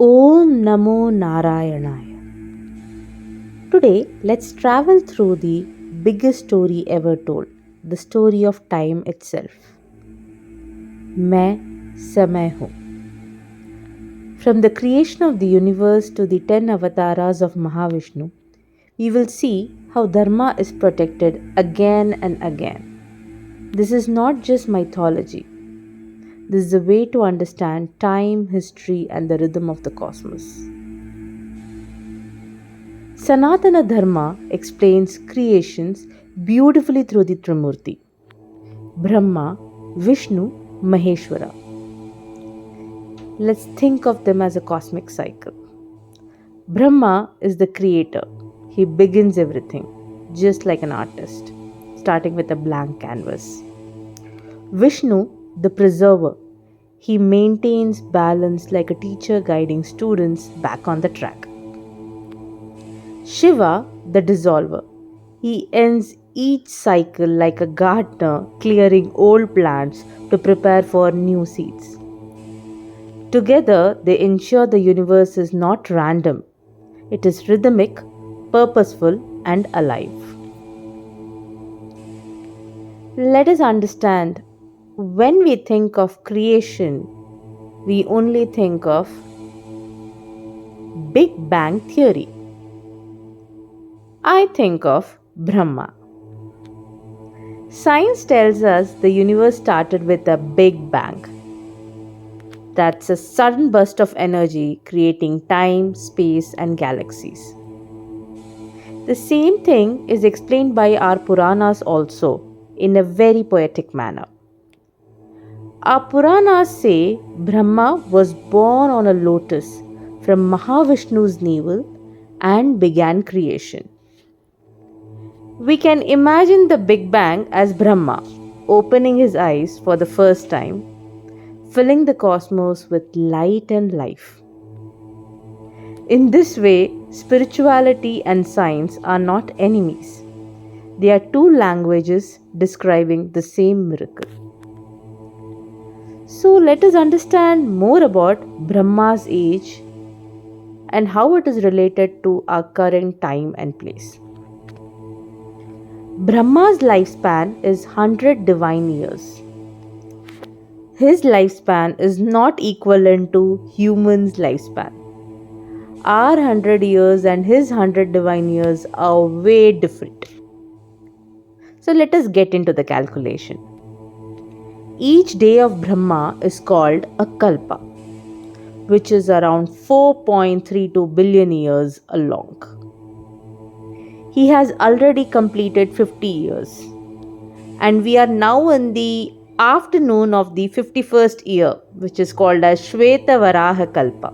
Om Namo Narayanaya. Today, let's travel through the biggest story ever told, the story of time itself. मैं समय हूँ. From the creation of the universe to the 10 avatars of Mahavishnu, we will see how Dharma is protected again and again. This is not just mythology. This is a way to understand time, history, and the rhythm of the cosmos. Sanatana Dharma explains creations beautifully through the Trimurti: Brahma, Vishnu, Maheshwara. Let's think of them as a cosmic cycle. Brahma is the creator. He begins everything, just like an artist, starting with a blank canvas. Vishnu, the preserver. He maintains balance like a teacher guiding students back on the track. Shiva, the dissolver. He ends each cycle like a gardener clearing old plants to prepare for new seeds. Together, they ensure the universe is not random. It is rhythmic, purposeful, and alive. Let us understand, when we think of creation, we only think of Big Bang Theory. I think of Brahma. Science tells us the universe started with a Big Bang. That's a sudden burst of energy creating time, space, and galaxies. The same thing is explained by our Puranas also in a very poetic manner. Our Puranas say Brahma was born on a lotus from Mahavishnu's navel and began creation. We can imagine the Big Bang as Brahma opening his eyes for the first time, filling the cosmos with light and life. In this way, spirituality and science are not enemies. They are two languages describing the same miracle. So let us understand more about Brahma's age and how it is related to our current time and place. Brahma's lifespan is 100 divine years. His lifespan is not equivalent to humans' lifespan. Our 100 years and his 100 divine years are way different. So let us get into the calculation. Each day of Brahma is called a kalpa, which is around 4.32 billion years long. He has already completed 50 years, and we are now in the afternoon of the 51st year, which is called as Shvetavaraha Kalpa.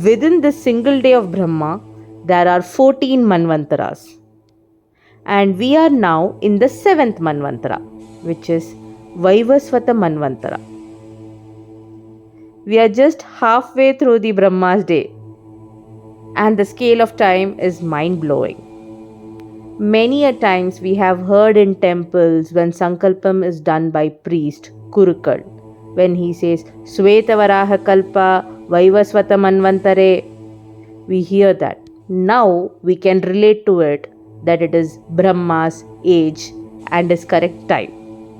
Within this single day of Brahma, there are 14 Manvantaras, and we are now in the 7th Manvantara, which is Vaivasvata Manvantara. We are just halfway through the Brahma's day, and the scale of time is mind-blowing. Many a times we have heard in temples when Sankalpam is done by priest Kurukal, when he says Svetavaraha Kalpa Vaivasvata Manvantare, we hear that. Now we can relate to it that it is Brahma's age and his correct time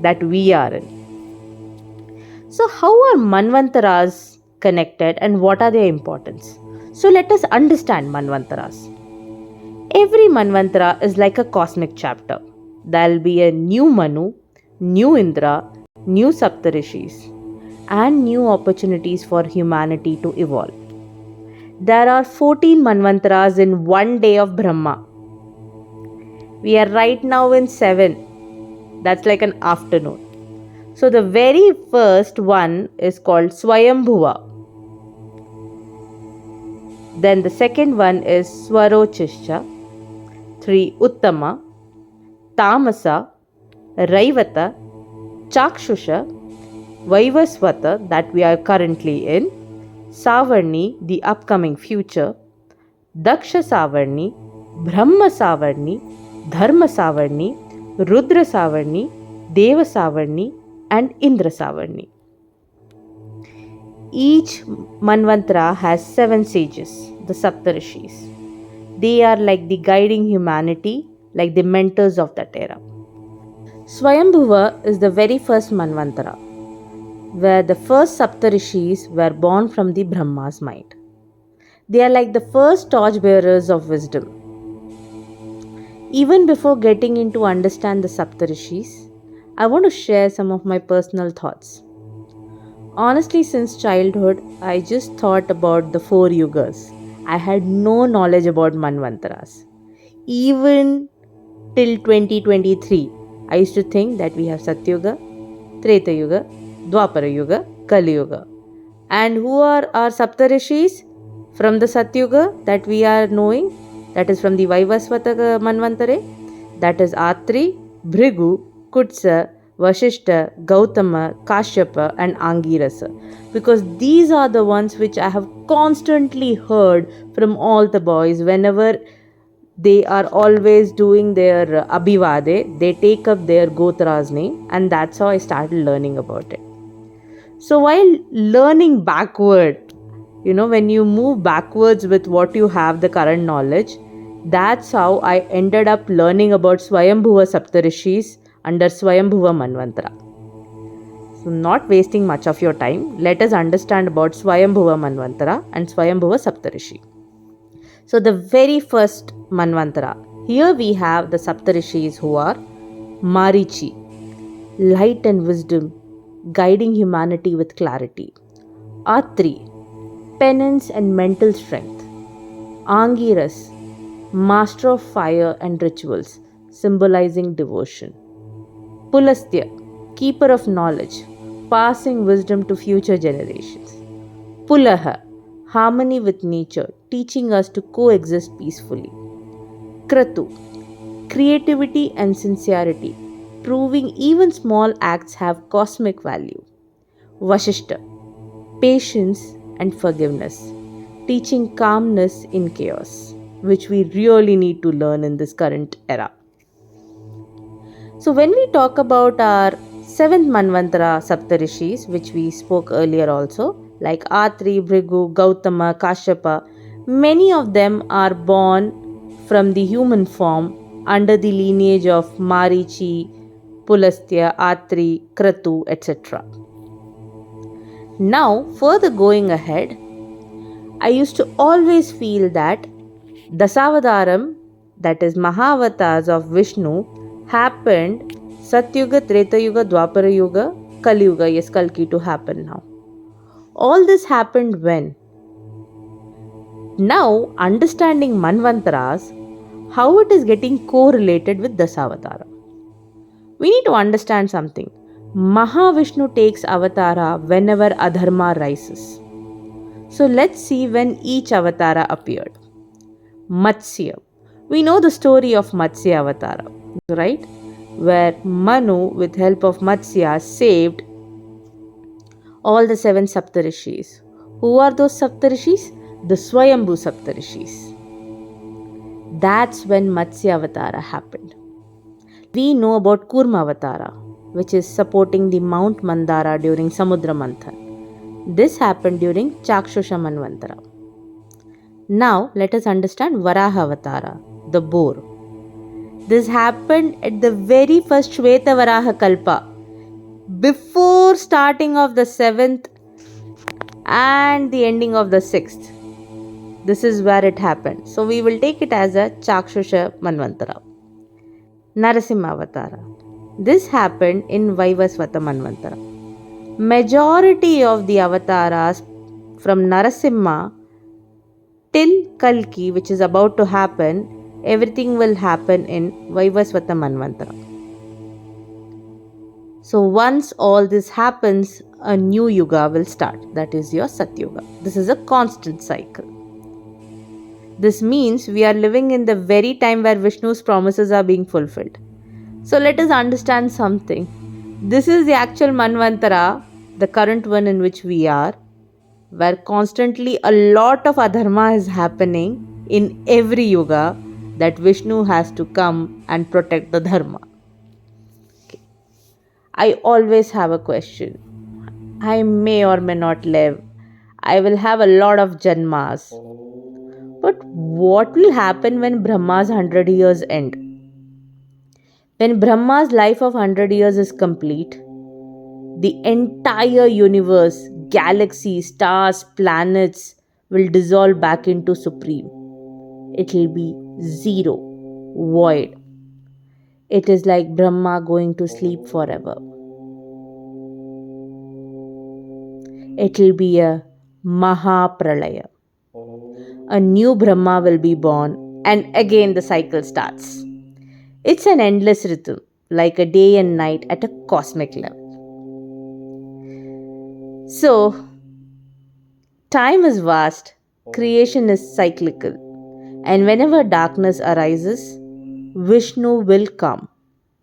that we are in. So how are Manvantaras connected and what are their importance? So let us understand Manvantaras. Every Manvantara is like a cosmic chapter. There will be a new Manu, new Indra, new Saptarishis, and new opportunities for humanity to evolve. There are 14 Manvantaras in one day of Brahma. We are right now in 7. That's like an afternoon. So the very first one is called Swayambhuva. Then the second one is Swarochisha, 3 Uttama, Tamasa, Raivata, Chakshusha, Vaivasvata that we are currently in, Savarni, the upcoming future, Daksha Savarni, Brahma Savarni, Dharma Savarni, Rudra Savarni, Deva Savarni, and Indra Savarni. Each Manvantara has 7 sages, the Saptarishis. They are like the guiding humanity, like the mentors of that era. Swayambhuva is the very first Manvantara, where the first Saptarishis were born from the Brahma's mind. They are like the first torchbearers of wisdom. Even before getting into understand the Saptarishis, I want to share some of my personal thoughts. Honestly, since childhood, I just thought about the 4 yugas. I had no knowledge about Manvantaras. Even till 2023, I used to think that we have Satyuga, Treta Yuga, Dwapara Yuga, Kali Yuga. And who are our Saptarishis from the Satyuga that we are knowing? That is from the Vaivasvata Manvantare. That is Atri, Bhrigu, Kutsa, Vashishta, Gautama, Kashyapa, and Angirasa. Because these are the ones which I have constantly heard from all the boys whenever they are always doing their Abhivade, they take up their Gotra's name, and that's how I started learning about it. So while learning backward, when you move backwards with what you have, the current knowledge, that's how I ended up learning about Swayambhuva Saptarishis under Swayambhuva Manvantara. So not wasting much of your time, let us understand about Swayambhuva Manvantara and Swayambhuva Saptarishi. So the very first Manvantara, here we have the Saptarishis who are Marichi, light and wisdom, guiding humanity with clarity. Atri, penance and mental strength. Angiras, master of fire and rituals, symbolizing devotion. Pulastya, keeper of knowledge, passing wisdom to future generations. Pulaha, harmony with nature, teaching us to coexist peacefully. Kratu, creativity and sincerity, proving even small acts have cosmic value. Vashishta, patience and forgiveness, teaching calmness in chaos, which we really need to learn in this current era. So when we talk about our 7th Manvantara Saptarishis, which we spoke earlier also, like Atri, Bhrigu, Gautama, Kashyapa, many of them are born from the human form under the lineage of Marichi, Pulastya, Atri, Kratu, etc. Now, further going ahead, I used to always feel that Dasavadaram, that is Mahavatars of Vishnu, happened Satyuga, Treta Yuga, Dwapara Yuga, Kali Yuga, yes, Kalki to happen now. All this happened when? Now, understanding Manvantaras, how it is getting correlated with Dasavatara. We need to understand something. Mahavishnu takes avatara whenever adharma rises. So let's see when each avatara appeared. Matsya. We know the story of Matsya Avatara, right? Where Manu, with help of Matsya, saved all the 7 Saptarishis. Who are those Saptarishis? The Swayambhu Saptarishis. That's when Matsya Avatara happened. We know about Kurma Avatara, which is supporting the Mount Mandara during Samudra Manthan. This happened during Chakshusha Manvantara. Now let us understand Varaha Avatara, the boar. This happened at the very first Shweta Varaha Kalpa, before starting of the 7th and the ending of the 6th. This is where it happened. So we will take it as a Chakshusha Manvantara. Narasimha Avatara. This happened in Vaivasvata Manvantara. Majority of the avatars from Narasimha till Kalki, which is about to happen, everything will happen in Vaivasvata Manvantara. So once all this happens, a new yuga will start. That is your Satyuga. This is a constant cycle. This means we are living in the very time where Vishnu's promises are being fulfilled. So let us understand something. This is the actual Manvantara, the current one in which we are, where constantly a lot of adharma is happening in every yuga, that Vishnu has to come and protect the Dharma. Okay. I always have a question. I may or may not live I will have a lot of Janmas. But what will happen when Brahma's 100 years end? When Brahma's life of 100 years is complete, the entire universe, galaxies, stars, planets will dissolve back into Supreme. It will be zero, void. It is like Brahma going to sleep forever. It will be a Mahapralaya. A new Brahma will be born, and again the cycle starts. It's an endless rhythm, like a day and night at a cosmic level. So, time is vast, creation is cyclical, and whenever darkness arises, Vishnu will come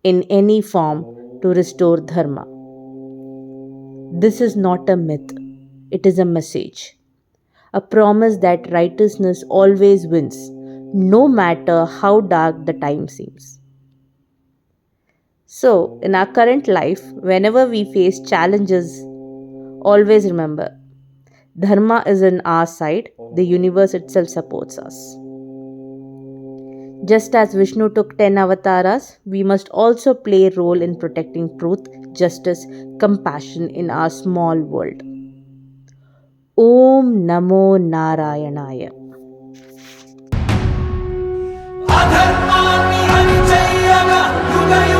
in any form to restore Dharma. This is not a myth, it is a message. A promise that righteousness always wins, no matter how dark the time seems. So, in our current life, whenever we face challenges, always remember Dharma is on our side, the universe itself supports us. Just as Vishnu took 10 avatars, we must also play a role in protecting truth, justice, compassion in our small world. Om Namo Narayanaya. अधर्माणि हरिचय्यग युगयो